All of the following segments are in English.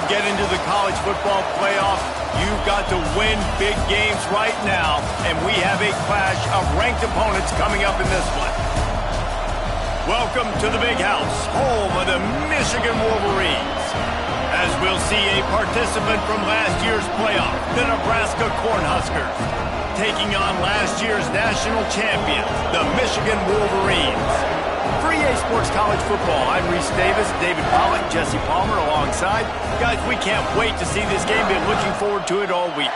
get into the college football playoff, you've got to win big games right now, and we have a clash of ranked opponents coming up in this one. Welcome to the Big House, home of the Michigan Wolverines. As we'll see a participant from last year's playoff, the Nebraska Cornhuskers, taking on last year's national champion, the Michigan Wolverines. For EA Sports College Football, I'm Reese Davis, David Pollack, Jesse Palmer alongside. Guys, we can't wait to see this game. Been looking forward to it all week.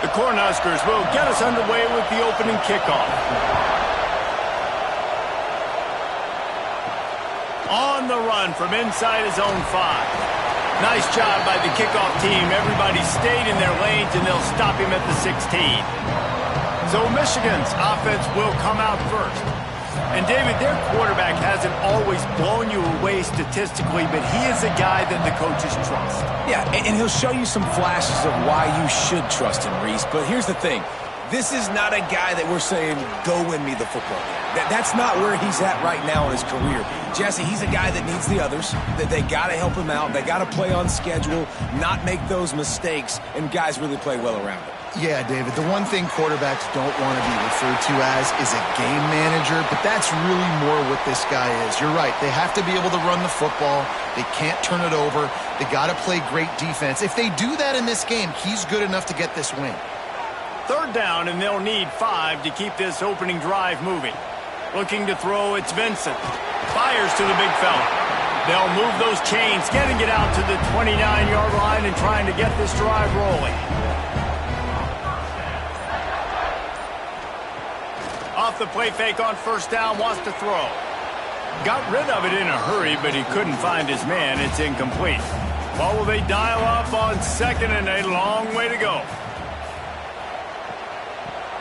The Cornhuskers will get us underway with the opening kickoff. On the run from inside his own 5. Nice job by the kickoff team. Everybody stayed in their lanes, and they'll stop him at the 16. So Michigan's offense will come out first. And, David, their quarterback hasn't always blown you away statistically, but he is a guy that the coaches trust. Yeah, and he'll show you some flashes of why you should trust him, Reese. But here's the thing. This is not a guy that we're saying, go win me the football game. That's not where he's at right now in his career. Jesse, he's a guy that needs the others, that they got to help him out. They got to play on schedule, not make those mistakes, and guys really play well around him. Yeah, David, the one thing quarterbacks don't want to be referred to as is a game manager, but that's really more what this guy is. You're right. They have to be able to run the football. They can't turn it over. They got to play great defense. If they do that in this game, he's good enough to get this win. Third down, and they'll need 5 to keep this opening drive moving. Looking to throw, it's Vincent. Fires to the big fella. They'll move those chains, getting it out to the 29-yard line and trying to get this drive rolling. Off the play fake on first down, wants to throw. Got rid of it in a hurry, but he couldn't find his man. It's incomplete. Well, will they dial up on second, and a long way to go.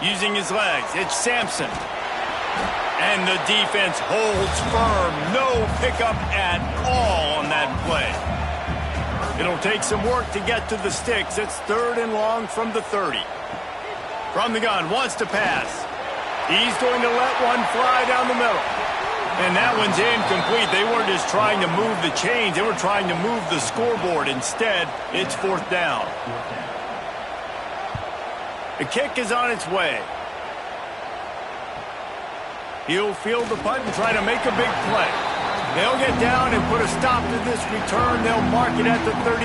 Using his legs, it's Sampson. And the defense holds firm. No pickup at all on that play. It'll take some work to get to the sticks. It's 3rd and long from the 30. From the gun, wants to pass. He's going to let one fly down the middle. And that one's incomplete. They weren't just trying to move the chains. They were trying to move the scoreboard. Instead, it's 4th down. The kick is on its way. He'll field the punt and try to make a big play. They'll get down and put a stop to this return. They'll mark it at the 32.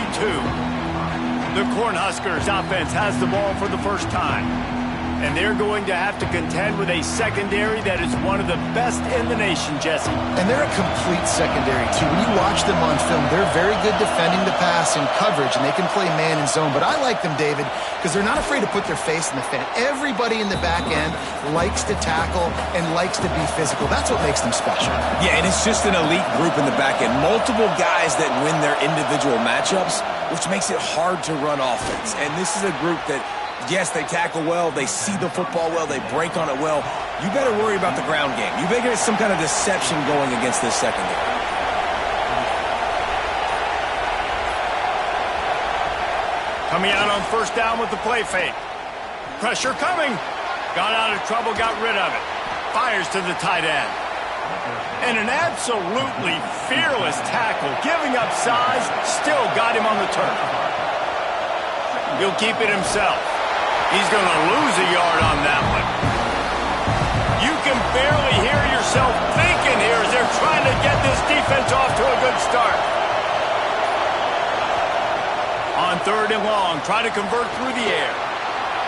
The Cornhuskers offense has the ball for the first time. And they're going to have to contend with a secondary that is one of the best in the nation, Jesse. And they're a complete secondary, too. When you watch them on film, they're very good defending the pass and coverage, and they can play man and zone. But I like them, David, because they're not afraid to put their face in the fan. Everybody in the back end likes to tackle and likes to be physical. That's what makes them special. Yeah, and it's just an elite group in the back end. Multiple guys that win their individual matchups, which makes it hard to run offense. And this is a group that, yes, they tackle well, they see the football well, they break on it well. You better worry about the ground game. You better get some kind of deception going against this secondary. Coming out on first down with the play fake. Pressure coming. Got out of trouble, got rid of it. Fires to the tight end. And an absolutely fearless tackle. Giving up size, still got him on the turf. He'll keep it himself. He's going to lose a yard on that one. You can barely hear yourself thinking here as they're trying to get this defense off to a good start. On 3rd and long, try to convert through the air.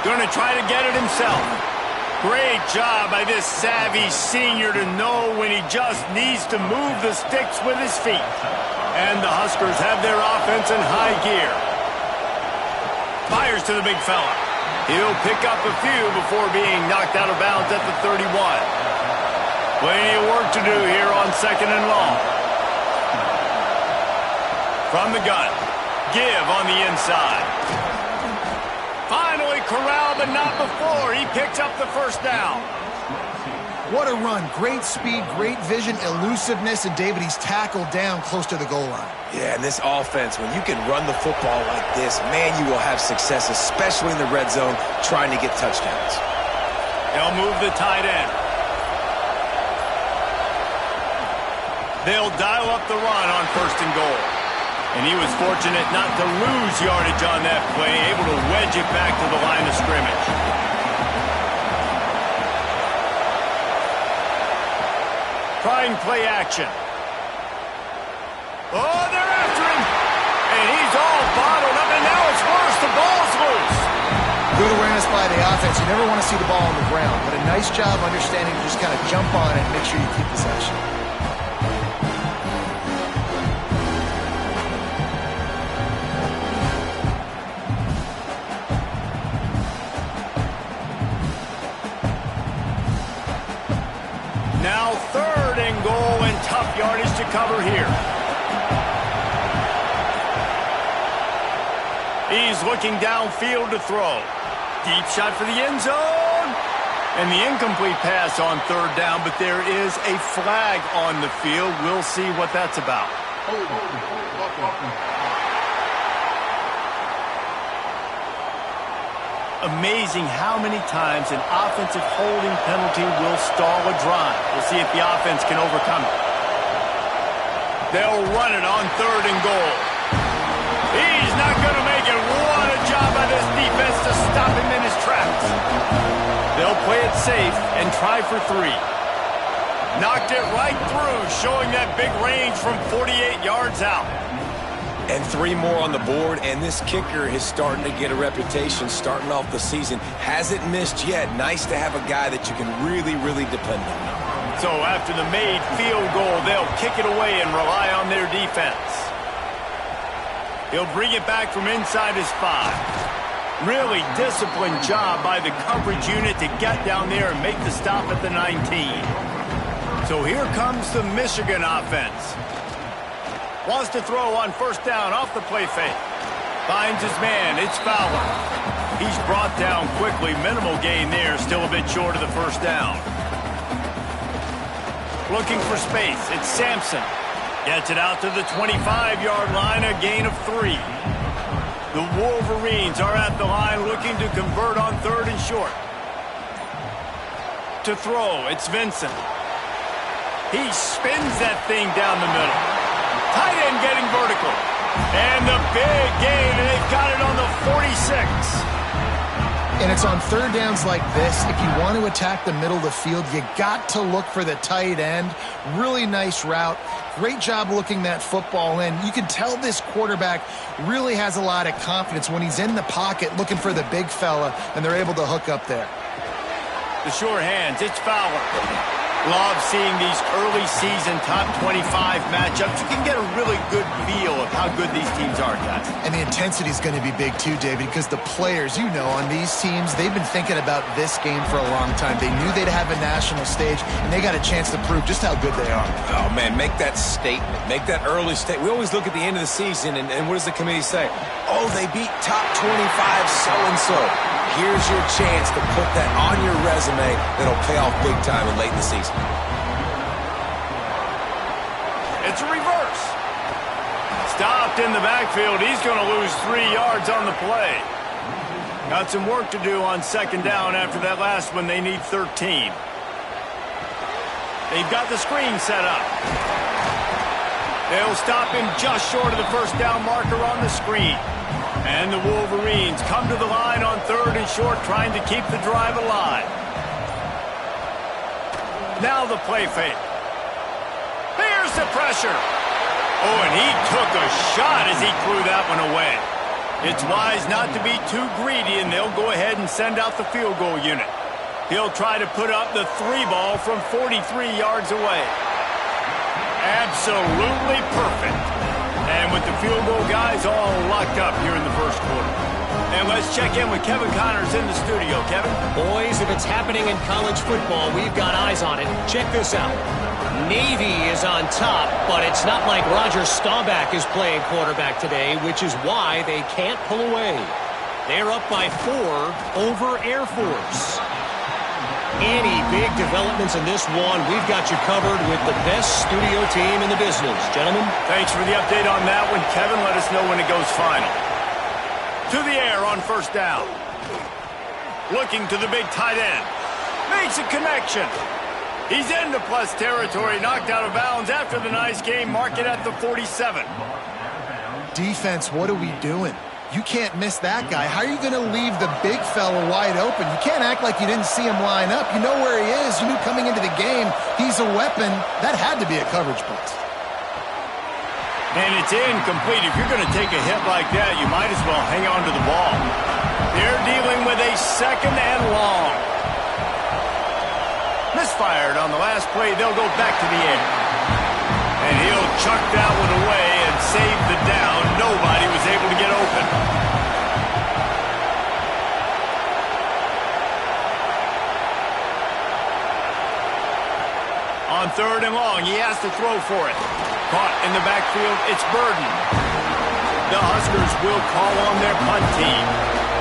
Going to try to get it himself. Great job by this savvy senior to know when he just needs to move the sticks with his feet. And the Huskers have their offense in high gear. Fires to the big fella. He'll pick up a few before being knocked out of bounds at the 31. Plenty of work to do here on 2nd and long. From the gun. Give on the inside. Finally corralled, but not before. He picks up the first down. What a run. Great speed, great vision, elusiveness, and David, he's tackled down close to the goal line. Yeah, and this offense, when you can run the football like this, man, you will have success, especially in the red zone, trying to get touchdowns. They'll move the tight end. They'll dial up the run on 1st and goal. And he was fortunate not to lose yardage on that play, able to wedge it back to the line of scrimmage. Trying play action. Oh, they're after him. And he's all bottled up, and now it's worse. The ball's loose. Good awareness by the offense. You never want to see the ball on the ground, but a nice job understanding to just kind of jump on it and make sure you keep possession. Now 3rd and goal, and tough yardage to cover here. He's looking downfield to throw. Deep shot for the end zone. And the incomplete pass on 3rd down, but there is a flag on the field. We'll see what that's about. Amazing how many times an offensive holding penalty will stall a drive. We'll see if the offense can overcome it. They'll run it on 3rd and goal. He's not going to make it. What a job by this defense to stop him in his tracks. They'll play it safe and try for 3. Knocked it right through, showing that big range from 48 yards out. And 3 more on the board, and this kicker is starting to get a reputation starting off the season. Hasn't missed yet. Nice to have a guy that you can really, really depend on. So after the made field goal, they'll kick it away and rely on their defense. He'll bring it back from inside his 5. Really disciplined job by the coverage unit to get down there and make the stop at the 19. So here comes the Michigan offense. Wants to throw on 1st down off the play fake. Finds his man. It's Fowler. He's brought down quickly. Minimal gain there. Still a bit short of the 1st down. Looking for space. It's Sampson. Gets it out to the 25-yard line. A gain of 3. The Wolverines are at the line looking to convert on 3rd and short. To throw. It's Vincent. He spins that thing down the middle. Tight end getting vertical. And the big gain, and they've got it on the 46. And it's on 3rd downs like this. If you want to attack the middle of the field, you got to look for the tight end. Really nice route. Great job looking that football in. You can tell this quarterback really has a lot of confidence when he's in the pocket looking for the big fella, and they're able to hook up there. The sure hands, it's Fowler. Love seeing these early season top 25 matchups. You can get a really good feel of how good these teams are, guys. And the intensity is going to be big too, David, because the players, you know, on these teams, they've been thinking about this game for a long time. They knew they'd have a national stage, and they got a chance to prove just how good they are. Oh, man, make that statement. Make that early statement. We always look at the end of the season, and what does the committee say? Oh, they beat top 25 so-and-so. Here's your chance to put that on your resume that'll pay off big time and late in the season. It's a reverse. Stopped in the backfield. He's going to lose 3 yards on the play. Got some work to do on 2nd down after that last one. They need 13. They've got the screen set up. They'll stop him just short of the 1st down marker on the screen. And the Wolverines come to the line on 3rd and short, trying to keep the drive alive. Now the play fake. Here's the pressure. Oh, and he took a shot as he threw that one away. It's wise not to be too greedy, and they'll go ahead and send out the field goal unit. He'll try to put up the 3 ball from 43 yards away. Absolutely perfect. And with the field goal guys all locked up here in the 1st quarter. And let's check in with Kevin Connors in the studio. Kevin? Boys, if it's happening in college football, we've got eyes on it. Check this out. Navy is on top, but it's not like Roger Staubach is playing quarterback today, which is why they can't pull away. They're up by 4 over Air Force. any big developments in this one, we've got you covered with the best studio team in the business. Gentlemen. Thanks for the update on that one, Kevin. Let us know when it goes final. To the air on first down. Looking to the big tight end. Makes a connection. He's into plus territory, knocked out of bounds after the nice game. Mark it at the 47. Defense, what are we doing? You can't miss that guy. How are you going to leave the big fella wide open? You can't act like you didn't see him line up. You know where he is. You knew coming into the game he's a weapon. That had to be a coverage bust. And it's incomplete. If you're going to take a hit like that, you might as well hang on to the ball. They're dealing with a second and long. Misfired on the last play. They'll go back to the air. And he'll chuck that one away and save the down. Nobody was able to get open. On third and long, he has to throw for it. Caught in the backfield, it's Burden. The Huskers will call on their punt team.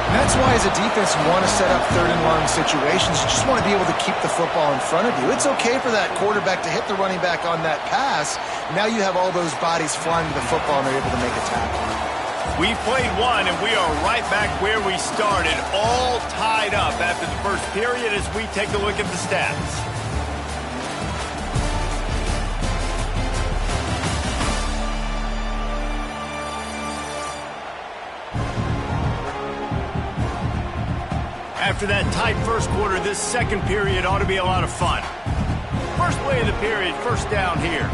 And that's why, as a defense, you want to set up third and long situations. You just want to be able to keep the football in front of you. It's okay for that quarterback to hit the running back on that pass. Now you have all those bodies flying to the football, and they're able to make a tackle. We played one, and we are right back where we started, all tied up after the first period as we take a look at the stats. After that tight first quarter, this second period ought to be a lot of fun. First play of the period, first down here.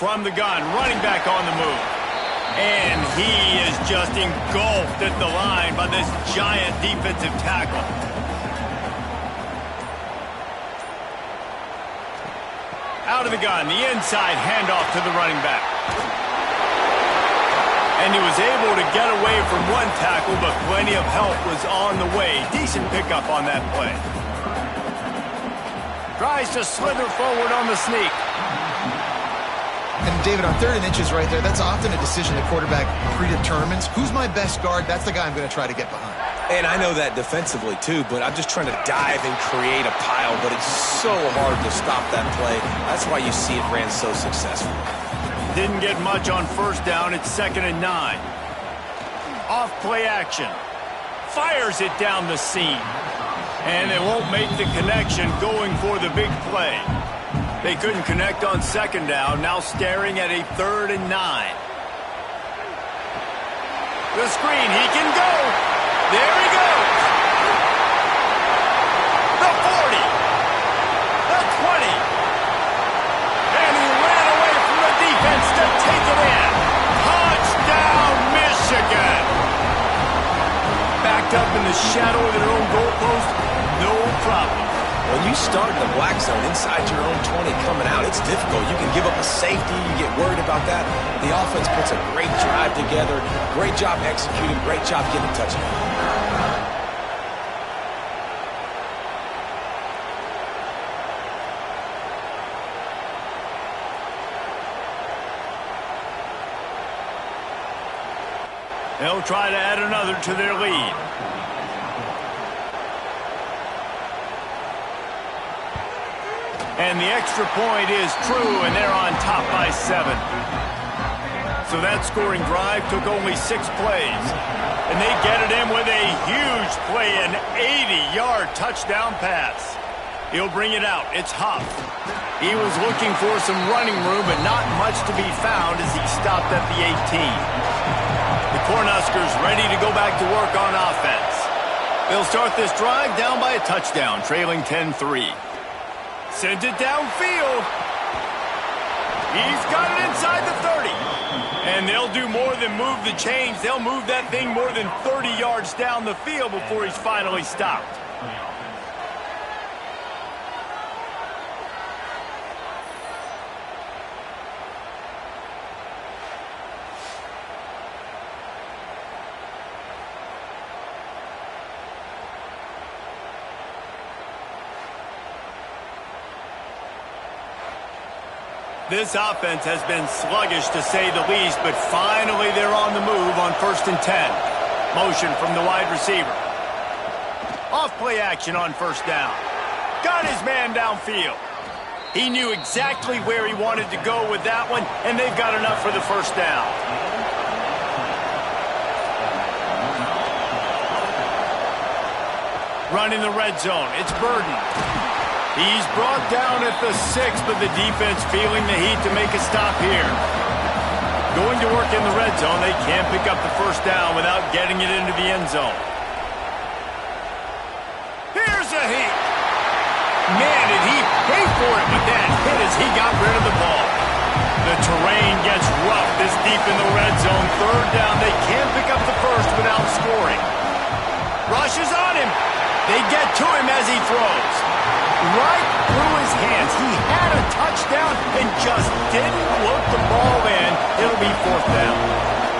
From the gun, running back on the move. And he is just engulfed at the line by this giant defensive tackle. Out of the gun, the inside handoff to the running back. And he was able to get away from one tackle, but plenty of help was on the way. Decent pickup on that play. Tries to slither forward on the sneak. And, David, on third and inches right there, that's often a decision the quarterback predetermines. Who's my best guard? That's the guy I'm going to try to get behind. And I know that defensively, too, but I'm just trying to dive and create a pile, but it's so hard to stop that play. That's why you see it ran so successfully. Didn't get much on first down. It's 2nd and 9. Off play action. Fires it down the seam. And they won't make the connection going for the big play. They couldn't connect on second down. Now staring at a 3rd and 9. The screen. He can go. There he goes. The 40. The 20. To take it in. Touchdown, Michigan. Backed up in the shadow of their own goalpost, no problem. When you start in the black zone inside your own 20 coming out, it's difficult. You can give up a safety. You get worried about that. The offense puts a great drive together. Great job executing. Great job getting a touchdown. They'll try to add another to their lead. And the extra point is true, and they're on top by 7. So that scoring drive took only 6 plays. And they get it in with a huge play, an 80-yard touchdown pass. He'll bring it out. It's Huff. He was looking for some running room, but not much to be found as he stopped at the 18. The Cornhuskers ready to go back to work on offense. They'll start this drive down by a touchdown, trailing 10-3. Sends it downfield. He's got it inside the 30. And they'll do more than move the chains. They'll move that thing more than 30 yards down the field before he's finally stopped. This offense has been sluggish, to say the least, but finally they're on the move on 1st and 10. Motion from the wide receiver. Off play action on first down. Got his man downfield. He knew exactly where he wanted to go with that one, and they've got enough for the first down. Running the red zone. It's Burden. He's brought down at the 6, but the defense feeling the heat to make a stop here. Going to work in the red zone. They can't pick up the first down without getting it into the end zone. Here's a heat. Man, did he pay for it with that hit as he got rid of the ball. The terrain gets rough this deep in the red zone. Third down. They can't pick up the first without scoring. Rush is on him. They get to him as he throws. Right through his hands. He had a touchdown and just didn't look the ball in. It'll be fourth down.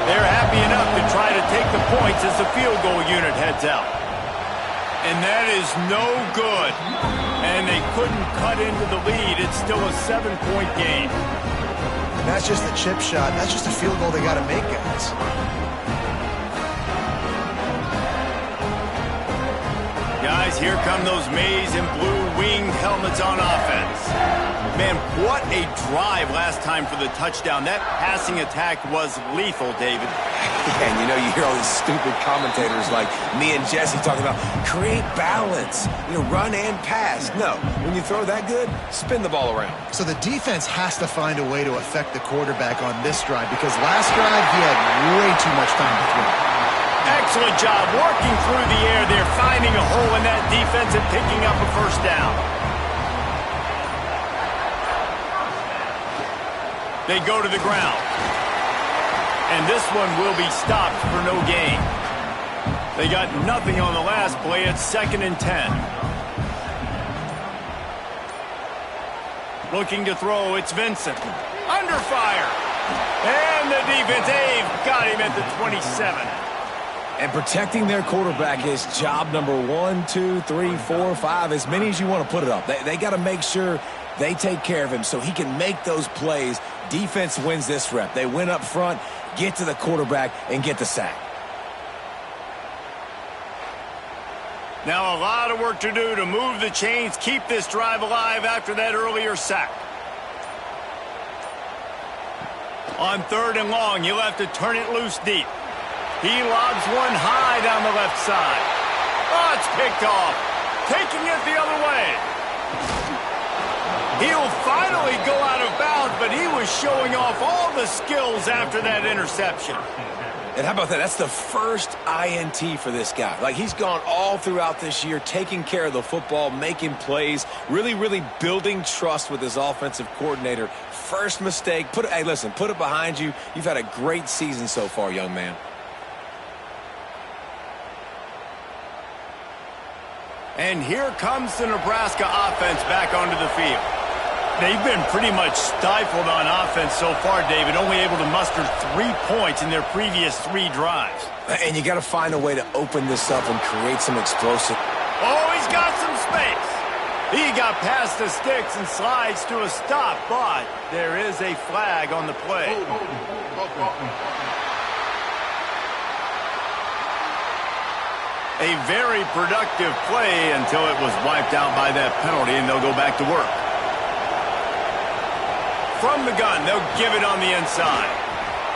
They're happy enough to try to take the points as the field goal unit heads out. And that is no good. And they couldn't cut into the lead. It's still a 7-point game. And that's just the chip shot. That's just a field goal they got to make, guys. Guys, here come those maize and blue winged helmets on offense. Man, what a drive last time for the touchdown. That passing attack was lethal, David. And you know, you hear all these stupid commentators like me and Jesse talking about create balance, run and pass. No, when you throw that good, spin the ball around. So the defense has to find a way to affect the quarterback on this drive because last drive he had way too much time to throw. Excellent job working through the air there, finding a hole in that defense and picking up a first down. They go to the ground. And this one will be stopped for no gain. They got nothing on the last play. It's 2nd and 10. Looking to throw, it's Vincent. Under fire. And the defense, they've got him at the 27. And protecting their quarterback is job number 1, 2, 3, 4, 5, as many as you want to put it up. They got to make sure they take care of him so he can make those plays. Defense wins this rep. They win up front, get to the quarterback, and get the sack. Now a lot of work to do to move the chains, keep this drive alive after that earlier sack. On 3rd and long, you'll have to turn it loose deep. He lobs one high down the left side. Oh, it's picked off. Taking it the other way. He'll finally go out of bounds, but he was showing off all the skills after that interception. And how about that? That's the first INT for this guy. Like, he's gone all throughout this year, taking care of the football, making plays, really, really building trust with his offensive coordinator. First mistake. Hey, listen, put it behind you. You've had a great season so far, young man. And here comes the Nebraska offense back onto the field. They've been pretty much stifled on offense so far, David, only able to muster 3 points in their previous 3 drives. And you got to find a way to open this up and create some explosive. Oh, he's got some space. He got past the sticks and slides to a stop, but there is a flag on the play. A very productive play until it was wiped out by that penalty, and they'll go back to work. From the gun, they'll give it on the inside.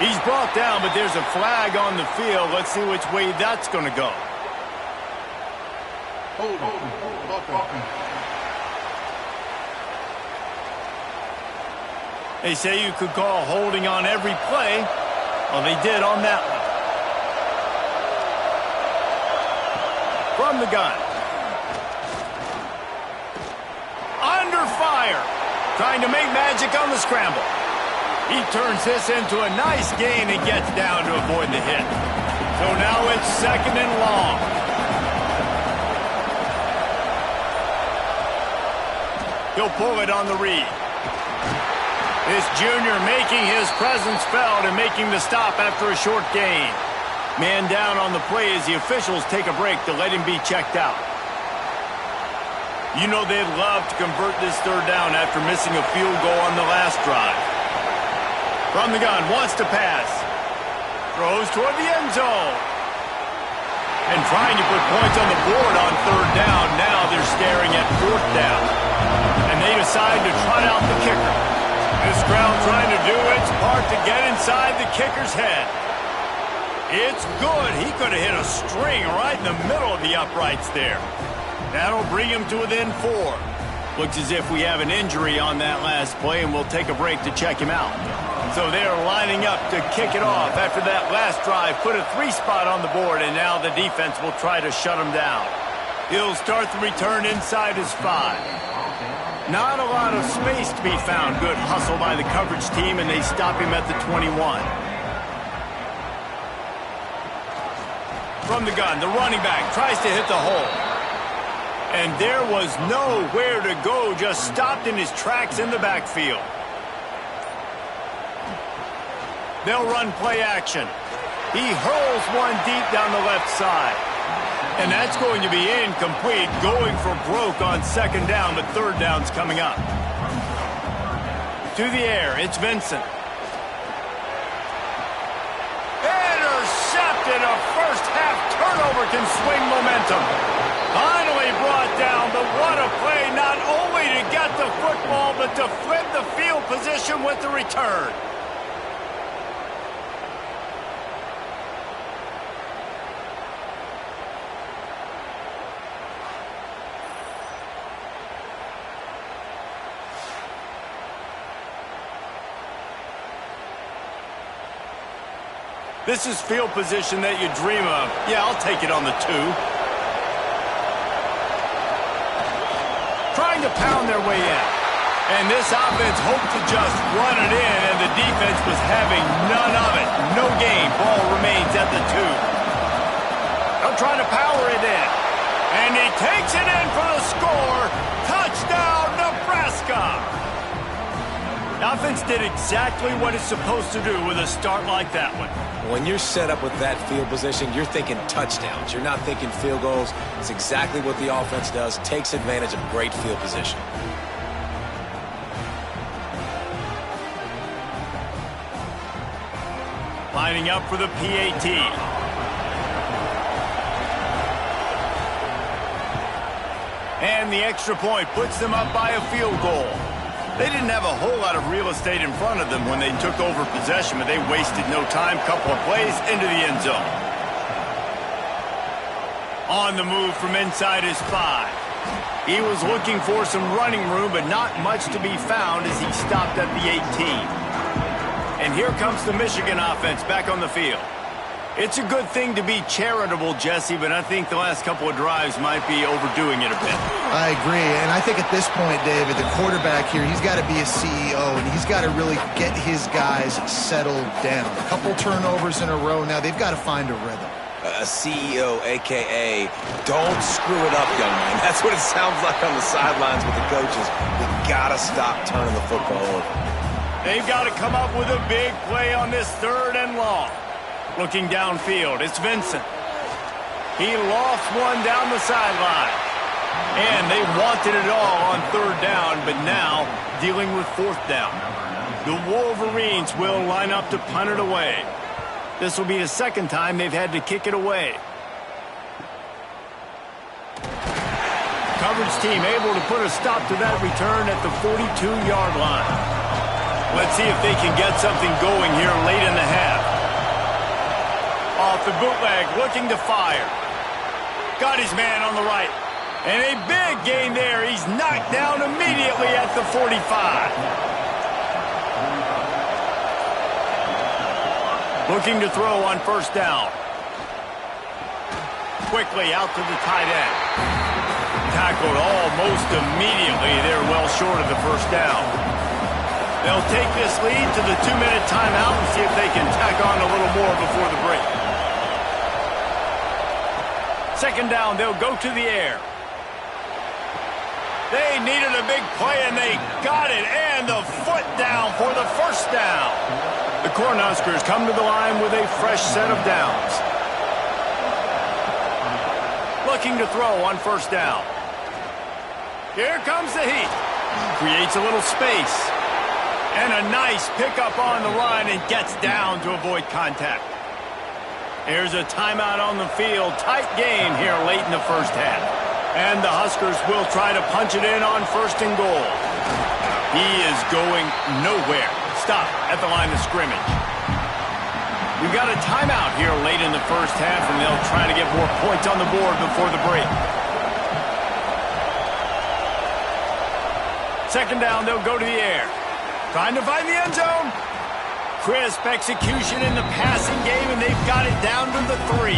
He's brought down, but there's a flag on the field. Let's see which way that's going to go. They say you could call holding on every play. Well, they did on that one. From the gun. Under fire. Trying to make magic on the scramble. He turns this into a nice gain and gets down to avoid the hit. So now it's 2nd and long. He'll pull it on the read. This junior making his presence felt and making the stop after a short gain. Man down on the play as the officials take a break to let him be checked out. You know they'd love to convert this 3rd down after missing a field goal on the last drive. From the gun, wants to pass. Throws toward the end zone. And trying to put points on the board on third down. Now they're staring at fourth down. And they decide to trot out the kicker. This crowd trying to do its part to get inside the kicker's head. It's good. He could have hit a string right in the middle of the uprights there. That'll bring him to within 4. Looks as if we have an injury on that last play, and we'll take a break to check him out. So they're lining up to kick it off after that last drive. Put a 3 spot on the board, and now the defense will try to shut him down. He'll start the return inside his 5. Not a lot of space to be found. Good hustle by the coverage team, and they stop him at the 21. From the gun, the running back tries to hit the hole. And there was nowhere to go, just stopped in his tracks in the backfield. They'll run play action. He hurls one deep down the left side. And that's going to be incomplete, going for broke on second down, but third down's coming up. To the air, it's Vincent. Intercepted. A first-half turnover can swing momentum. Finally brought down, but what a play, not only to get the football, but to flip the field position with the return. This is field position that you dream of. Yeah, I'll take it on the 2. Trying to pound their way in. And this offense hoped to just run it in, and the defense was having none of it. No gain. Ball remains at the 2. They'll try to power it in. And he takes it in for the score. Touchdown, Nebraska. The offense did exactly what it's supposed to do with a start like that one. When you're set up with that field position, you're thinking touchdowns. You're not thinking field goals. It's exactly what the offense does. Takes advantage of great field position. Lining up for the PAT. And the extra point puts them up by a field goal. They didn't have a whole lot of real estate in front of them when they took over possession, but they wasted no time. Couple of plays into the end zone. On the move from inside his 5. He was looking for some running room, but not much to be found as he stopped at the 18. And here comes the Michigan offense back on the field. It's a good thing to be charitable, Jesse, but I think the last couple of drives might be overdoing it a bit. I agree, and I think at this point, David, the quarterback here, he's got to be a CEO, and he's got to really get his guys settled down. A couple turnovers in a row now. They've got to find a rhythm. A CEO, a.k.a. don't screw it up, young man. That's what it sounds like on the sidelines with the coaches. We got to stop turning the football over. They've got to come up with a big play on this 3rd and long. Looking downfield, it's Vincent. He lost one down the sideline. And they wanted it all on 3rd down, but now dealing with 4th down. The Wolverines will line up to punt it away. This will be the 2nd time they've had to kick it away. Coverage team able to put a stop to that return at the 42-yard line. Let's see if they can get something going here late in the half. Off the bootleg, looking to fire. Got his man on the right. And a big gain there. He's knocked down immediately at the 45. Looking to throw on 1st down. Quickly out to the tight end. Tackled almost immediately. They're well short of the 1st down. They'll take this lead to the 2-minute timeout and see if they can tack on a little more before the break. 2nd down, they'll go to the air. They needed a big play, and they got it. And the foot down for the 1st down. The Cornhuskers come to the line with a fresh set of downs. Looking to throw on 1st down. Here comes the heat. Creates a little space. And a nice pickup on the line and gets down to avoid contact. Here's a timeout on the field. Tight game here late in the first half. And the Huskers will try to punch it in on 1st and goal. He is going nowhere. Stop at the line of scrimmage. We've got a timeout here late in the first half, and they'll try to get more points on the board before the break. 2nd down, they'll go to the air. Trying to find the end zone. Crisp execution in the passing game, and they've got it down to the 3.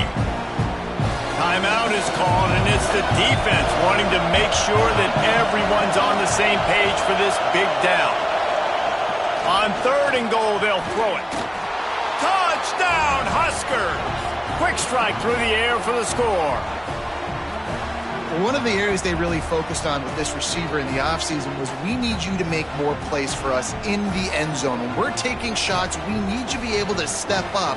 Timeout is called, and it's the defense wanting to make sure that everyone's on the same page for this big down. On 3rd and goal, they'll throw it. Touchdown, Huskers! Quick strike through the air for the score. One of the areas they really focused on with this receiver in the offseason was we need you to make more plays for us in the end zone. When we're taking shots, we need you to be able to step up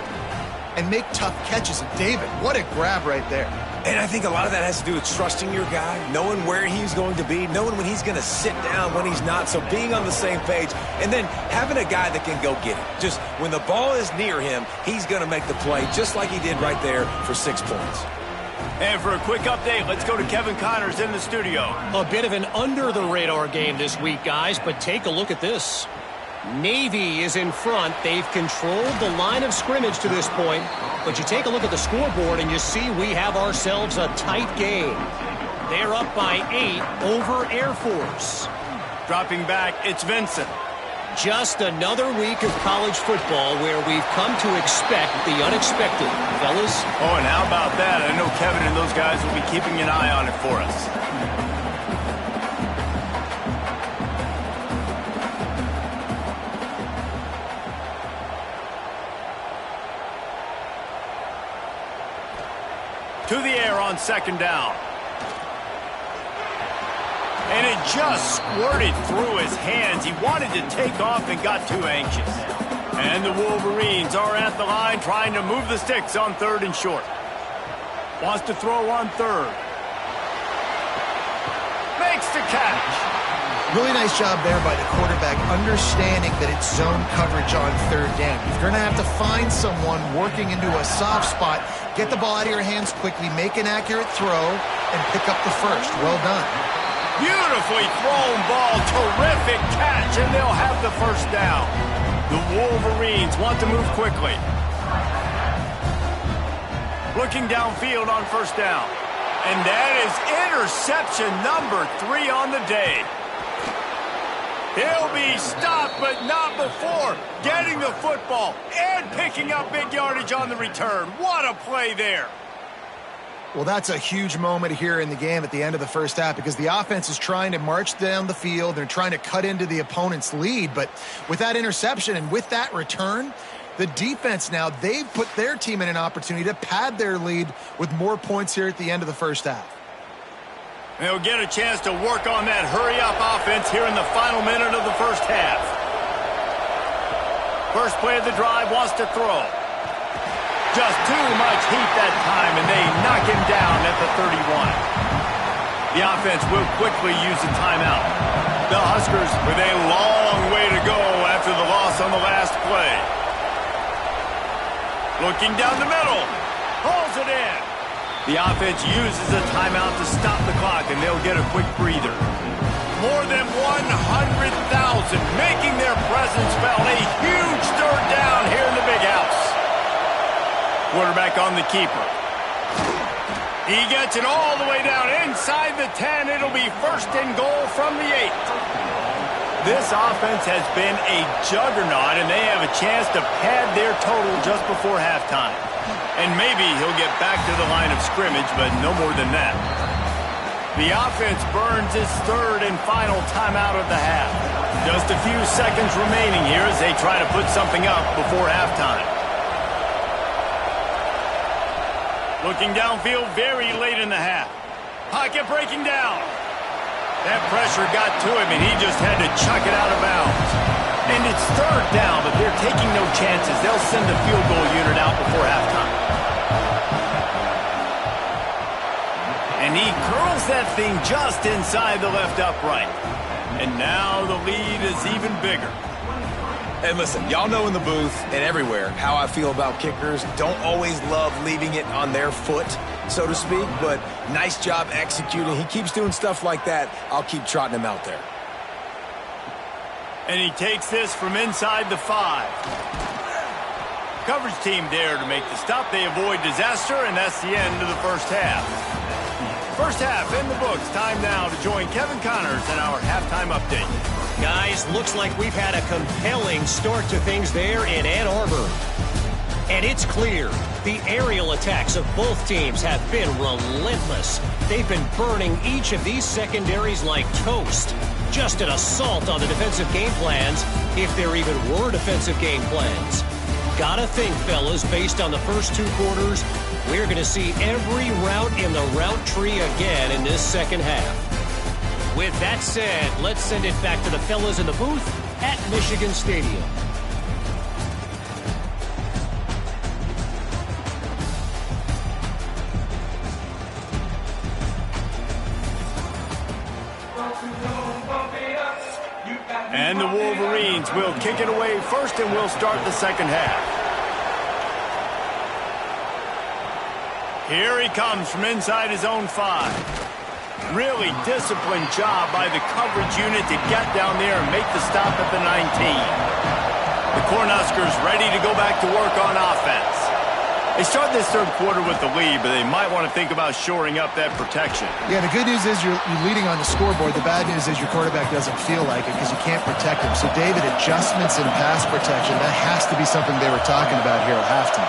and make tough catches. And David, what a grab right there. And I think a lot of that has to do with trusting your guy, knowing where he's going to be, knowing when he's going to sit down, when he's not, so being on the same page, and then having a guy that can go get it. Just when the ball is near him, he's going to make the play just like he did right there for 6 points. And for a quick update, let's go to Kevin Connors in the studio. A bit of an under-the-radar game this week, guys, but take a look at this. Navy is in front. They've controlled the line of scrimmage to this point. But you take a look at the scoreboard and you see we have ourselves a tight game. They're up by 8 over Air Force. Dropping back, it's Vincent. Just another week of college football where we've come to expect the unexpected, fellas. Oh, and how about that? I know Kevin and those guys will be keeping an eye on it for us. To the air on 2nd down. And it just squirted through his hands. He wanted to take off and got too anxious. And the Wolverines are at the line trying to move the sticks on 3rd and short. Wants to throw on 3rd. Makes the catch. Really nice job there by the quarterback, understanding that it's zone coverage on 3rd down. You're going to have to find someone working into a soft spot, get the ball out of your hands quickly, make an accurate throw, and pick up the 1st. Well done. Beautifully thrown ball, terrific catch, and they'll have the 1st down. The Wolverines want to move quickly. Looking downfield on 1st down. And that is interception number 3 on the day. He'll be stopped, but not before getting the football and picking up big yardage on the return. What a play there. Well, that's a huge moment here in the game at the end of the first half because the offense is trying to march down the field. They're trying to cut into the opponent's lead. But with that interception and with that return, the defense now, they've put their team in an opportunity to pad their lead with more points here at the end of the first half. They'll get a chance to work on that hurry-up offense here in the final minute of the first half. First play of the drive, wants to throw. Just too much heat that time, and they knock him down at the 31. The offense will quickly use a timeout. The Huskers with a long way to go after the loss on the last play. Looking down the middle. Pulls it in. The offense uses a timeout to stop the clock, and they'll get a quick breather. More than 100,000 making their presence felt. A huge third down here in the big house. Quarterback on the keeper. He gets it all the way down inside the 10. It'll be 1st and goal from the 8. This offense has been a juggernaut, and they have a chance to pad their total just before halftime. And maybe he'll get back to the line of scrimmage, but no more than that. The offense burns its 3rd and final timeout of the half. Just a few seconds remaining here as they try to put something up before halftime. Looking downfield very late in the half. Pocket breaking down. That pressure got to him, and he just had to chuck it out of bounds. And it's 3rd down, but they're taking no chances. They'll send the field goal unit out before halftime. And he curls that thing just inside the left upright. And now the lead is even bigger. And listen, y'all know in the booth and everywhere how I feel about kickers. Don't always love leaving it on their foot, so to speak, but nice job executing. He keeps doing stuff like that. I'll keep trotting him out there. And he takes this from inside the 5. Coverage team there to make the stop. They avoid disaster, and that's the end of the first half. First half in the books. Time now to join Kevin Connors in our halftime update. Guys, looks like we've had a compelling start to things there in Ann Arbor. And it's clear the aerial attacks of both teams have been relentless. They've been burning each of these secondaries like toast. Just an assault on the defensive game plans, if there even were defensive game plans. Gotta think, fellas, based on the first 2 quarters, we're going to see every route in the route tree again in this second half. With that said, let's send it back to the fellas in the booth at Michigan Stadium. And the Wolverines will kick it away first, and we'll start the second half. Here he comes from inside his own 5. Really disciplined job by the coverage unit to get down there and make the stop at the 19. The Cornhuskers ready to go back to work on offense. They start this third quarter with the lead, but they might want to think about shoring up that protection. Yeah, the good news is you're leading on the scoreboard. The bad news is your quarterback doesn't feel like it because you can't protect him. So, David, adjustments in pass protection, that has to be something they were talking about here at halftime.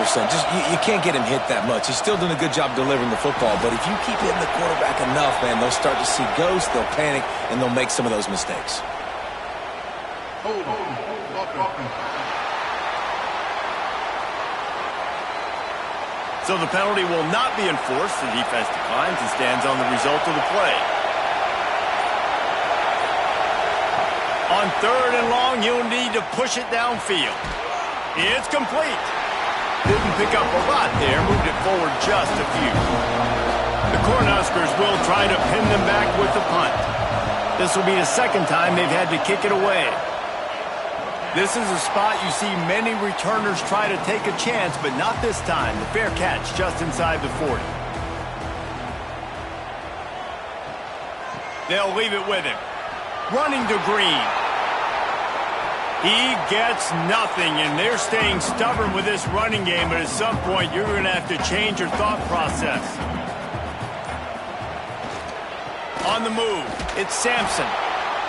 100%. Just you can't get him hit that much. He's still doing a good job delivering the football, but if you keep hitting the quarterback enough, man, they'll start to see ghosts, they'll panic, and they'll make some of those mistakes. So the penalty will not be enforced. The defense declines and stands on the result of the play. On 3rd and long, you'll need to push it downfield. It's complete. Didn't pick up a lot there, moved it forward just a few. The Cornhuskers will try to pin them back with the punt. This will be the second time they've had to kick it away. This is a spot you see many returners try to take a chance, but not this time. The fair catch just inside the 40. They'll leave it with him. Running to Green. He gets nothing, and they're staying stubborn with this running game, but at some point you're going to have to change your thought process. On the move, it's Sampson.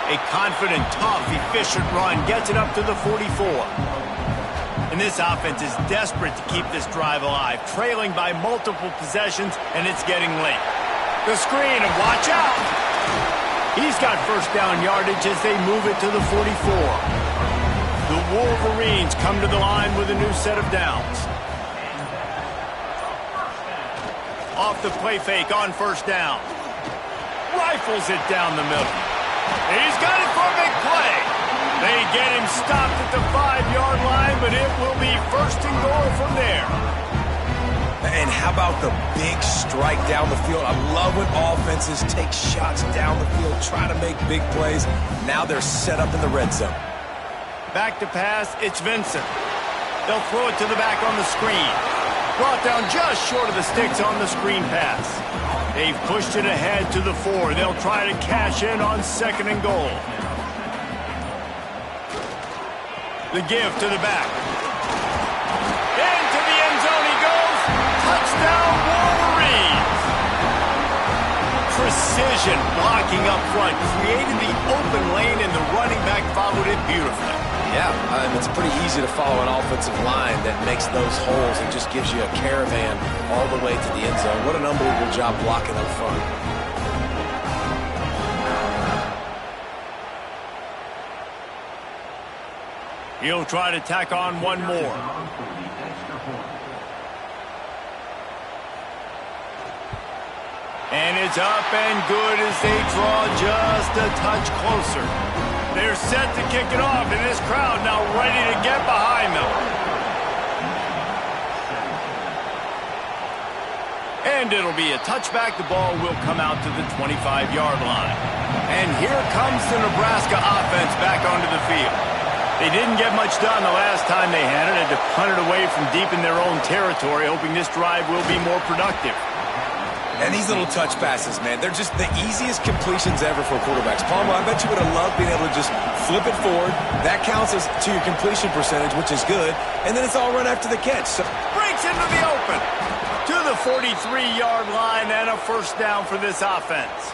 A confident, tough, efficient run gets it up to the 44. And this offense is desperate to keep this drive alive, trailing by multiple possessions, and it's getting late. The screen, and watch out! He's got first down yardage as they move it to the 44. The Wolverines come to the line with a new set of downs. Off the play fake on first down. Rifles it down the middle. He's got it for a big play. They get him stopped at the 5-yard line, but it will be first and goal from there. And how about the big strike down the field? I love when offenses take shots down the field, try to make big plays. Now they're set up in the red zone. Back to pass, it's Vincent. They'll throw it to the back on the screen. Brought down just short of the sticks on the screen pass. They've pushed it ahead to the 4. They'll try to cash in on 2nd and goal. The give to the back. Into the end zone he goes. Touchdown, Wolverines. Precision blocking up front. Created the open lane, and the running back followed it beautifully. Yeah, it's pretty easy to follow an offensive line that makes those holes and just gives you a caravan all the way to the end zone. What an unbelievable job blocking up front. He'll try to tack on one more. And it's up and good as they draw just a touch closer. They're set to kick it off, and this crowd now ready to get behind them. And it'll be a touchback. The ball will come out to the 25-yard line. And here comes the Nebraska offense back onto the field. They didn't get much done the last time they had it. Had to punt it away from deep in their own territory, hoping this drive will be more productive. And these little touch passes, man, they're just the easiest completions ever for quarterbacks. Palmer, I bet you would have loved being able to just flip it forward. That counts as to your completion percentage, which is good. And then it's all run after the catch. So breaks into the open to the 43-yard line and a first down for this offense.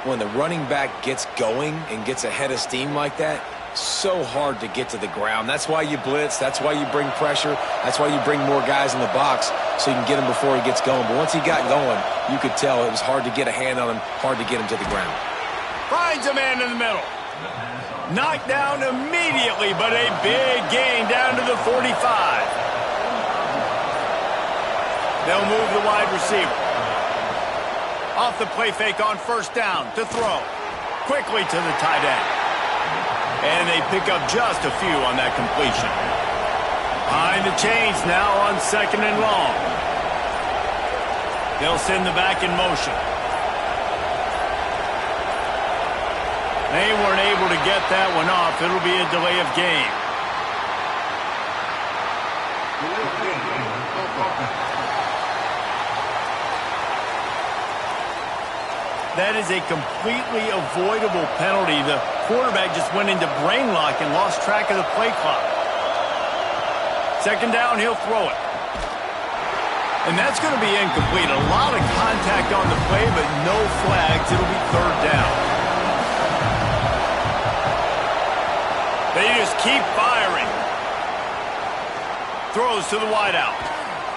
When the running back gets going and gets ahead of steam like that, so hard to get to the ground. That's why you blitz. That's why you bring pressure. That's why you bring more guys in the box so you can get him before he gets going. But once he got going, you could tell it was hard to get a hand on him, hard to get him to the ground. Finds a man in the middle. Knocked down immediately, but a big gain down to the 45. They'll move the wide receiver. Off the play fake on first down to throw. Quickly to the tight end. And they pick up just a few on that completion. Behind the chains now on second and long. They'll send the back in motion. They weren't able to get that one off. It'll be a delay of game. That is a completely avoidable penalty. The quarterback just went into brain lock and lost track of the play clock. Second down, he'll throw it. And that's going to be incomplete. A lot of contact on the play, but no flags. It'll be third down. They just keep firing. Throws to the wideout.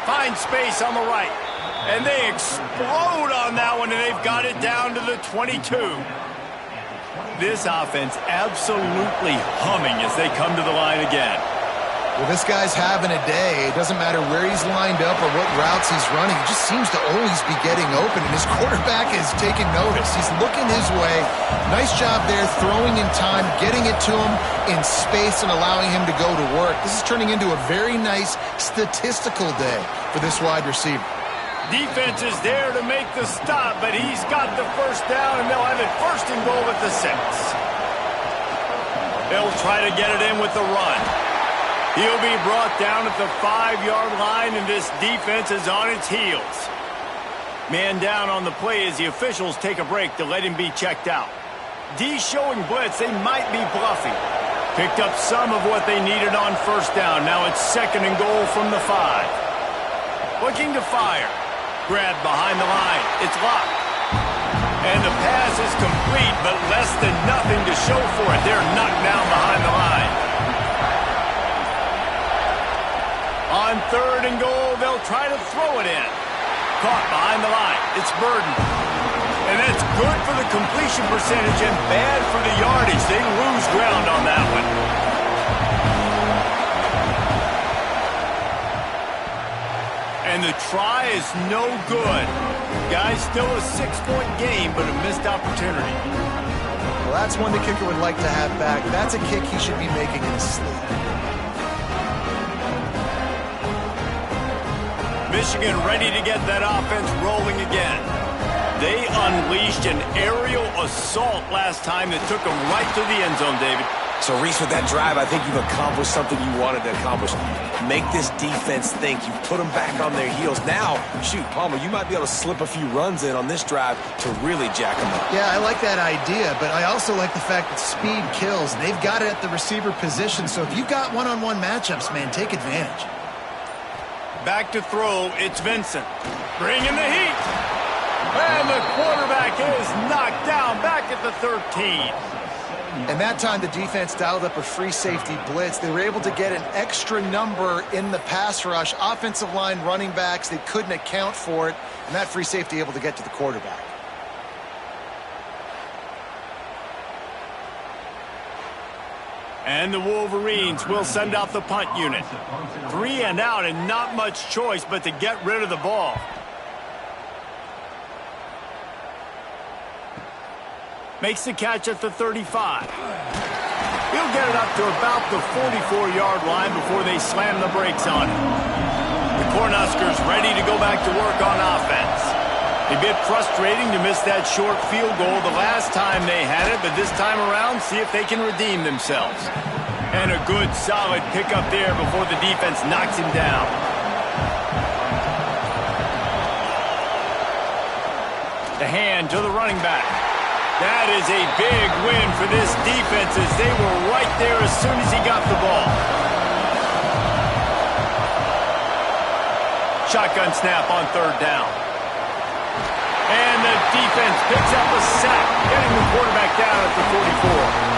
Finds space on the right. And they explode on that one, and they've got it down to the 22. This offense absolutely humming as they come to the line again. Well, this guy's having a day. It doesn't matter where he's lined up or what routes he's running. He just seems to always be getting open, and his quarterback is taking notice. He's looking his way. Nice job there, throwing in time, getting it to him in space and allowing him to go to work. This is turning into a very nice statistical day for this wide receiver. Defense is there to make the stop, but he's got the first down, and they'll have it first and goal at the 6. They'll try to get it in with the run. He'll be brought down at the 5-yard line, and this defense is on its heels. Man down on the play as the officials take a break to let him be checked out. D showing blitz. They might be bluffing. Picked up some of what they needed on first down. Now it's second and goal from the 5. Looking to fire. Grab behind the line. It's locked. And the pass is complete, but less than nothing to show for it. They're knocked down behind the line. On third and goal, they'll try to throw it in. Caught behind the line. It's Burden. And that's good for the completion percentage and bad for the yardage. They lose ground on that one. And the try is no good. Guys, still a 6-point game, but a missed opportunity. Well, that's one the kicker would like to have back. That's a kick he should be making in his sleep. Michigan ready to get that offense rolling again. They unleashed an aerial assault last time that took them right to the end zone, David. So, Reese, with that drive, I think you've accomplished something you wanted to accomplish. Make this defense think. You put them back on their heels. Now, shoot, Palmer, you might be able to slip a few runs in on this drive to really jack them up. Yeah, I like that idea, but I also like the fact that speed kills. They've got it at the receiver position, so if you've got one-on-one matchups, man, take advantage. Back to throw, it's Vincent. Bringing the heat. And the quarterback is knocked down back at the 13. And that time the defense dialed up a free safety blitz. They were able to get an extra number in the pass rush. Offensive line running backs, they couldn't account for it. And that free safety able to get to the quarterback. And the Wolverines will send out the punt unit. 3 and out and not much choice but to get rid of the ball. Makes the catch at the 35. He'll get it up to about the 44-yard line before they slam the brakes on him. The Cornhuskers ready to go back to work on offense. A bit frustrating to miss that short field goal the last time they had it, but this time around, see if they can redeem themselves. And a good, solid pickup there before the defense knocks him down. The hand to the running back. That is a big win for this defense as they were right there as soon as he got the ball. Shotgun snap on third down. And the defense picks up a sack, getting the quarterback down at the 44.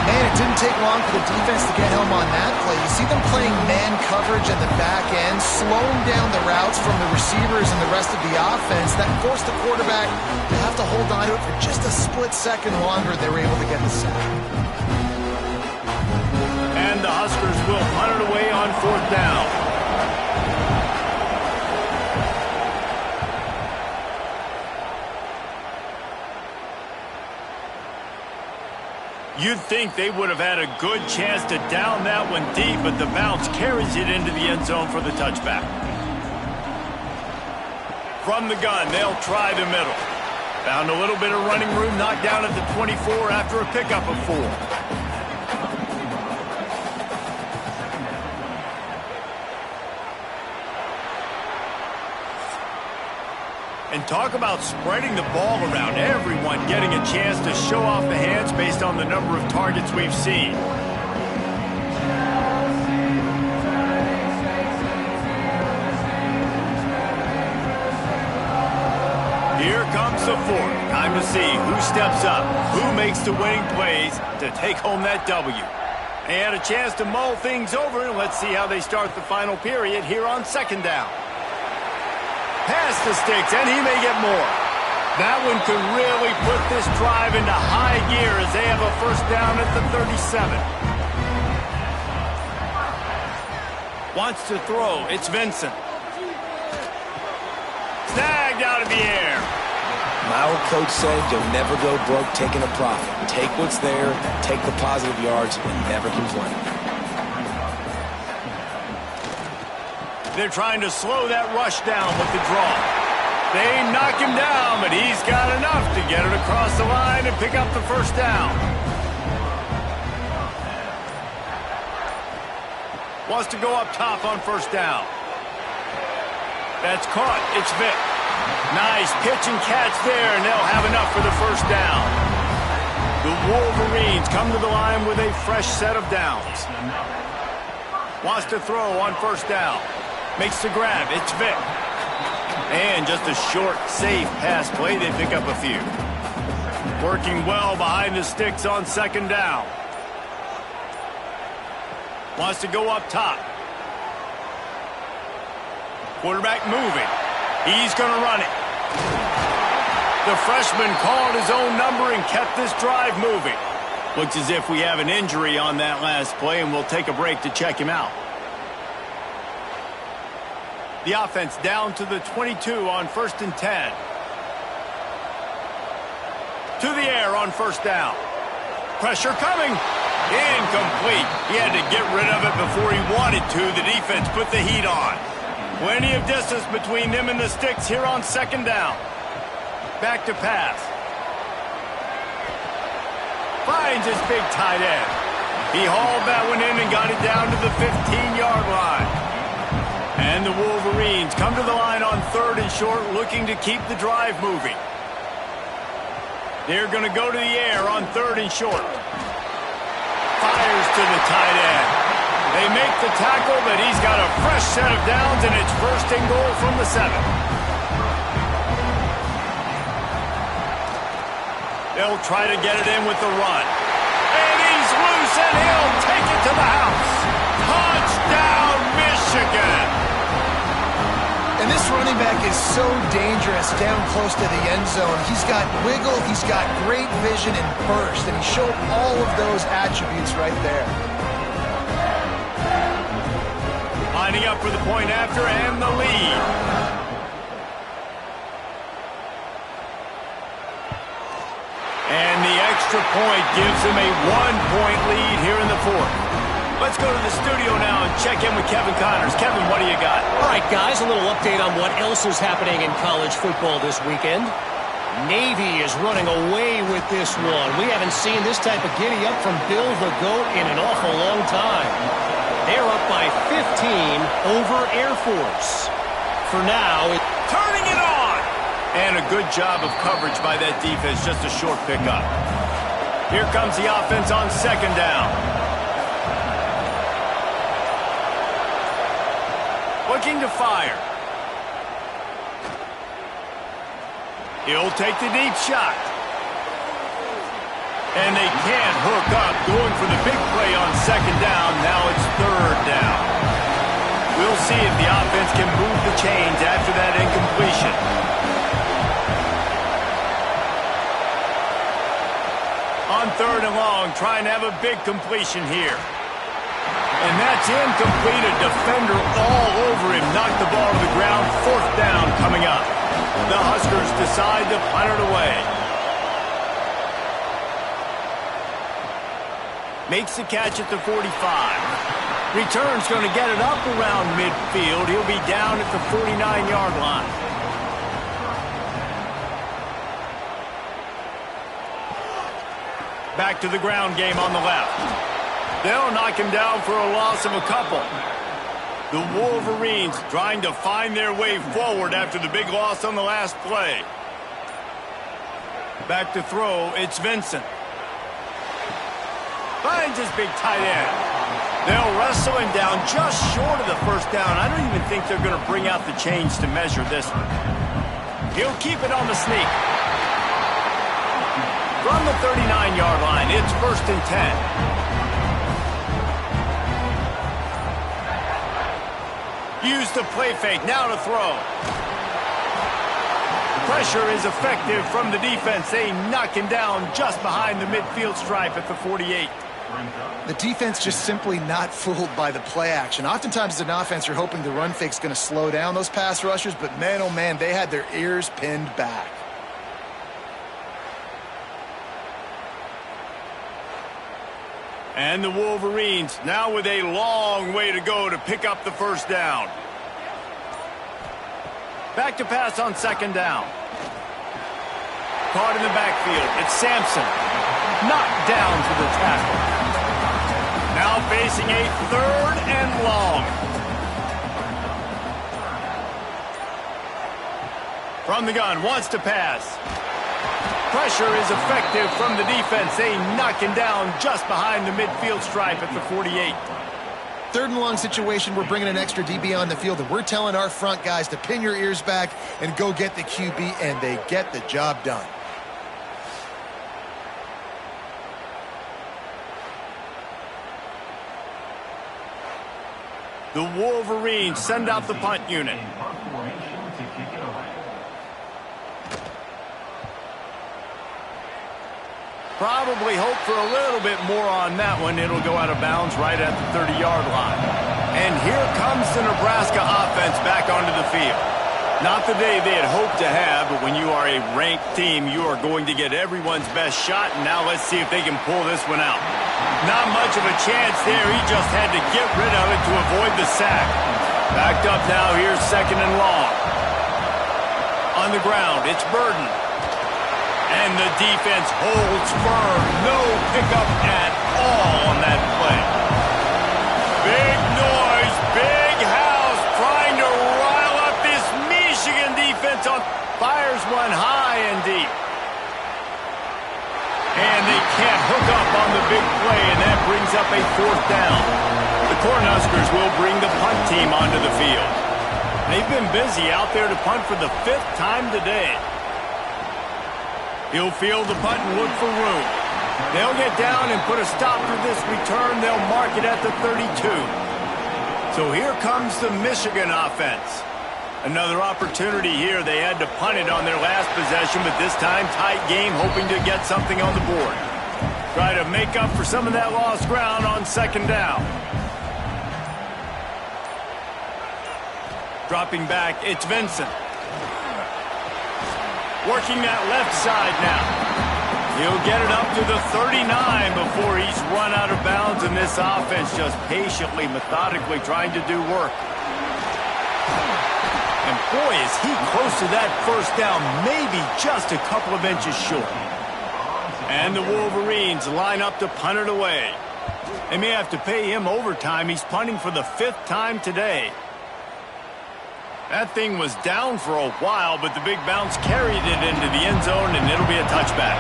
Man, it didn't take long for the defense to get home on that play. You see them playing man coverage in the back end, slowing down the routes from the receivers and the rest of the offense. That forced the quarterback to have to hold on to it for just a split second longer. They were able to get the sack. And the Huskers will punt it away on fourth down. You'd think they would have had a good chance to down that one deep, but the bounce carries it into the end zone for the touchback. From the gun, they'll try the middle. Found a little bit of running room, knocked down at the 24 after a pickup of 4. And talk about spreading the ball around, everyone getting a chance to show off the hands based on the number of targets we've seen. Here comes the fourth. Time to see who steps up, who makes the winning plays to take home that W. They had a chance to mull things over, and let's see how they start the final period here on second down. Past the sticks, and he may get more. That one could really put this drive into high gear as they have a first down at the 37. Wants to throw. It's Vincent. Snagged out of the air. My old coach said you'll never go broke taking a profit. Take what's there, take the positive yards, and never complain. They're trying to slow that rush down with the draw. They knock him down, but he's got enough to get it across the line and pick up the first down. Wants to go up top on first down. That's caught. It's Vic. Nice pitch and catch there, and they'll have enough for the first down. The Wolverines come to the line with a fresh set of downs. Wants to throw on first down. Makes the grab. It's Vic. And just a short, safe pass play. They pick up a few. Working well behind the sticks on second down. Wants to go up top. Quarterback moving. He's going to run it. The freshman called his own number and kept this drive moving. Looks as if we have an injury on that last play, and we'll take a break to check him out. The offense down to the 22 on 1st and 10. To the air on first down. Pressure coming. Incomplete. He had to get rid of it before he wanted to. The defense put the heat on. Plenty of distance between them and the sticks here on second down. Back to pass. Finds his big tight end. He hauled that one in and got it down to the 15-yard line. And the Wolverines come to the line on third and short, looking to keep the drive moving. They're going to go to the air on third and short. Fires to the tight end. They make the tackle, but he's got a fresh set of downs, and it's first and goal from the 7. They'll try to get it in with the run. And he's loose, and he'll take it to the house. Touchdown, Michigan! And this running back is so dangerous down close to the end zone. He's got wiggle, he's got great vision and burst, and he showed all of those attributes right there. Lining up for the point after and the lead. And the extra point gives him a 1-point lead here in the fourth. Let's go to the studio now and check in with Kevin Connors. Kevin, what do you got? All right, guys, a little update on what else is happening in college football this weekend. Navy is running away with this one. We haven't seen this type of giddy-up from Bill the GOAT in an awful long time. They're up by 15 over Air Force. For now, turning it on! And a good job of coverage by that defense, just a short pickup. Here comes the offense on second down. Looking to fire. He'll take the deep shot. And they can't hook up, going for the big play on second down. Now it's third down. We'll see if the offense can move the chains after that incompletion. On third and long, trying to have a big completion here. And that's incomplete. A defender all over him. Knocked the ball to the ground. Fourth down coming up. The Huskers decide to punt it away. Makes the catch at the 45. Return's going to get it up around midfield. He'll be down at the 49-yard line. Back to the ground game on the left. They'll knock him down for a loss of a couple. The Wolverines trying to find their way forward after the big loss on the last play. Back to throw, it's Vincent. Finds his big tight end. They'll wrestle him down just short of the first down. I don't even think they're going to bring out the chains to measure this one. He'll keep it on the sneak. From the 39-yard line, it's first and 10. Use the play fake, now to throw. Pressure is effective from the defense. They knock him down just behind the midfield stripe at the 48. The defense just simply not fooled by the play action. Oftentimes as an offense, you're hoping the run fake's going to slow down those pass rushers, but man, oh man, they had their ears pinned back. And the Wolverines now with a long way to go to pick up the first down. Back to pass on second down. Caught in the backfield. It's Sampson. Knocked down for the tackle. Now facing a third and long. From the gun, wants to pass. Pressure is effective from the defense. They knock him down just behind the midfield stripe at the 48. Third and long situation, we're bringing an extra DB on the field, and we're telling our front guys to pin your ears back and go get the QB, and they get the job done. The Wolverines send out the punt unit. Probably hope for a little bit more on that one. It'll go out of bounds right at the 30-yard line. And here comes the Nebraska offense back onto the field. Not the day they had hoped to have, but when you are a ranked team, you are going to get everyone's best shot. And now let's see if they can pull this one out. Not much of a chance there. He just had to get rid of it to avoid the sack. Backed up now. Here's second and long. On the ground, it's Burden. And the defense holds firm. No pickup at all on that play. Big noise, big house, trying to rile up this Michigan defense. Fires one high and deep. And they can't hook up on the big play, and that brings up a fourth down. The Cornhuskers will bring the punt team onto the field. They've been busy out there to punt for the fifth time today. He'll field the punt and look for room. They'll get down and put a stop to this return. They'll mark it at the 32. So here comes the Michigan offense. Another opportunity here. They had to punt it on their last possession, but this time tight game, hoping to get something on the board. Try to make up for some of that lost ground on second down. Dropping back, it's Vincent. Working that left side now. He'll get it up to the 39 before he's run out of bounds, and this offense just patiently, methodically trying to do work. And boy, is he close to that first down, maybe just a couple of inches short. And the Wolverines line up to punt it away. They may have to pay him overtime. He's punting for the 5th time today. That thing was down for a while, but the big bounce carried it into the end zone, and it'll be a touchback.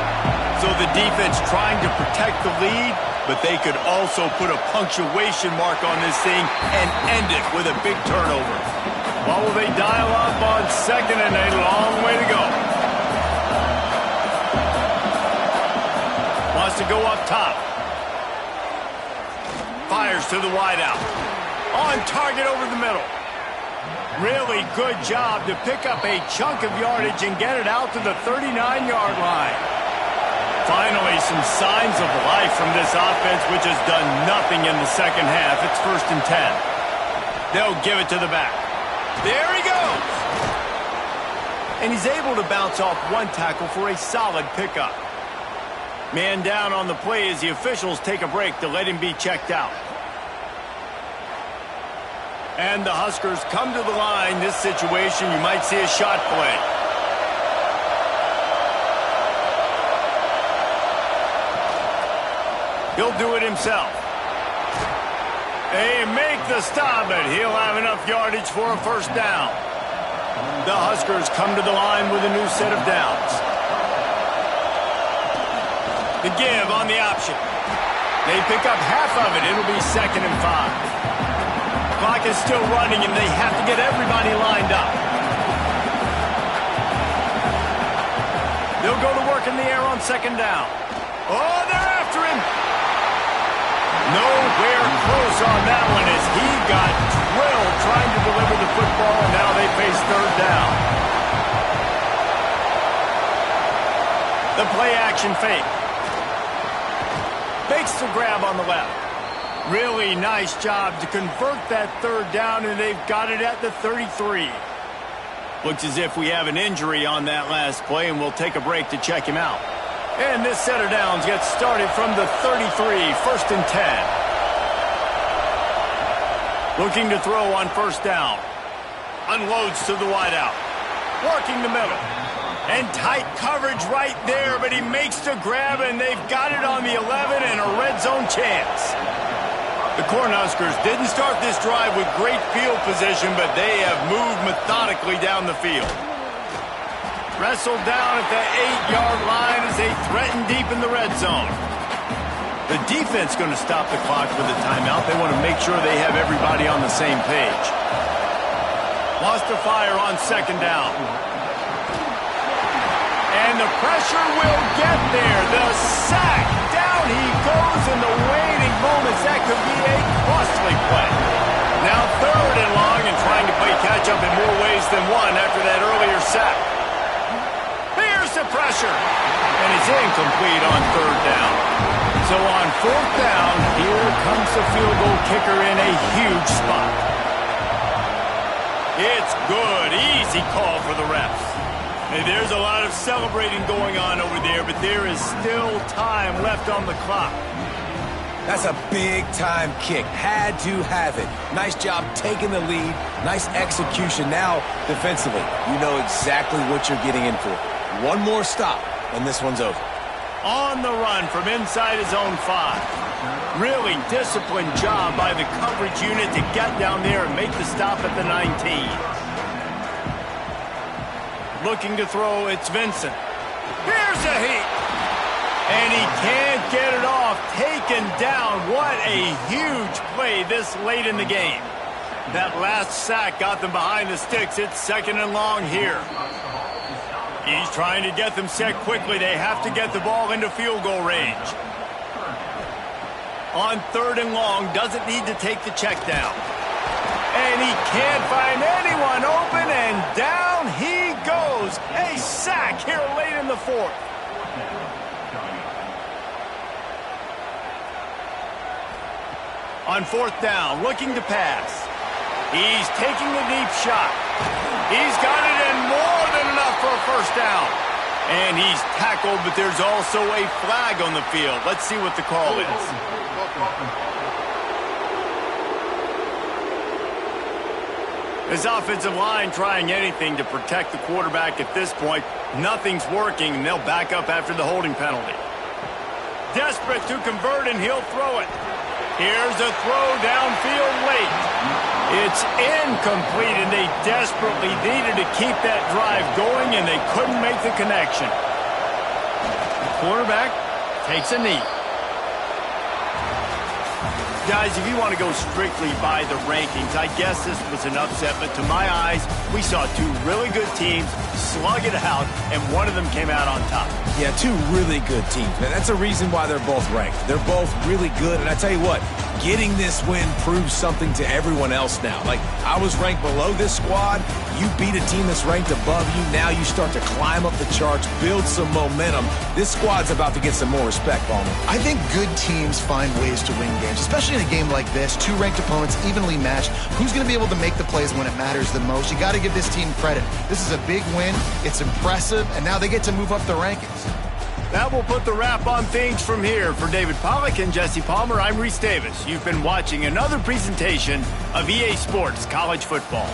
So the defense trying to protect the lead, but they could also put a punctuation mark on this thing and end it with a big turnover. What will they dial up on second, and a long way to go? Wants to go up top. Fires to the wideout. On target over the middle. Really good job to pick up a chunk of yardage and get it out to the 39-yard line. Finally, some signs of life from this offense, which has done nothing in the second half. It's 1st and 10. They'll give it to the back. There he goes! And he's able to bounce off one tackle for a solid pickup. Man down on the play as the officials take a break to let him be checked out. And the Huskers come to the line. This situation, you might see a shot play. He'll do it himself. They make the stop, but he'll have enough yardage for a first down. The Huskers come to the line with a new set of downs. The give on the option. They pick up half of it. It'll be 2nd and 5. Clock is still running, and they have to get everybody lined up. They'll go to work in the air on 2nd down. Oh, they're after him. Nowhere close on that one as he got drilled trying to deliver the football, and now they face 3rd down. The play action fake. Fakes the grab on the left. Really nice job to convert that 3rd down, and they've got it at the 33. Looks as if we have an injury on that last play, and we'll take a break to check him out. And this set of downs gets started from the 33, 1st and 10. Looking to throw on 1st down. Unloads to the wideout. Working the middle. And tight coverage right there, but he makes the grab, and they've got it on the 11 and a red zone chance. The Cornhuskers didn't start this drive with great field position, but they have moved methodically down the field. Wrestled down at the 8-yard line as they threaten deep in the red zone. The defense going to stop the clock with a timeout. They want to make sure they have everybody on the same page. Wants to fire on 2nd down. And the pressure will get there. The sack. Down he goes in the waiting moments. That could be a costly play. Now 3rd and long and trying to play catch-up in more ways than one after that earlier sack. Here's the pressure. And it's incomplete on 3rd down. So on 4th down, here comes the field goal kicker in a huge spot. It's good. Easy call for the refs. Hey, there's a lot of celebrating going on over there, but there is still time left on the clock. That's a big-time kick. Had to have it. Nice job taking the lead. Nice execution. Now, defensively, you know exactly what you're getting in for. One more stop, and this one's over. On the run from inside his own 5. Really disciplined job by the coverage unit to get down there and make the stop at the 19. Looking to throw, it's Vincent. Here's a heat. And he can't get it off. Taken down. What a huge play this late in the game. That last sack got them behind the sticks. It's 2nd and long here. He's trying to get them set quickly. They have to get the ball into field goal range. On 3rd and long, doesn't need to take the check down. And he can't find anyone open, and down he goes. A sack here late in the 4th. On 4th down, looking to pass. He's taking the deep shot. He's got it in more than enough for a first down. And he's tackled, but there's also a flag on the field. Let's see what the call is. This offensive line trying anything to protect the quarterback at this point. Nothing's working, and they'll back up after the holding penalty. Desperate to convert, and he'll throw it. Here's a throw downfield late. It's incomplete, and they desperately needed to keep that drive going, and they couldn't make the connection. The quarterback takes a knee. Guys, if you want to go strictly by the rankings, I guess this was an upset, but to my eyes, we saw two really good teams slug it out, and one of them came out on top. Yeah, two really good teams. Man, that's a reason why they're both ranked. They're both really good, and I tell you what, getting this win proves something to everyone else now. Like, I was ranked below this squad. You beat a team that's ranked above you. Now you start to climb up the charts, build some momentum. This squad's about to get some more respect, Palmer. I think good teams find ways to win games, especially in a game like this. Two ranked opponents, evenly matched. Who's going to be able to make the plays when it matters the most? You got to give this team credit. This is a big win. It's impressive, and now they get to move up the rankings. That will put the wrap on things from here. For David Pollack and Jesse Palmer, I'm Reese Davis. You've been watching another presentation of EA Sports College Football.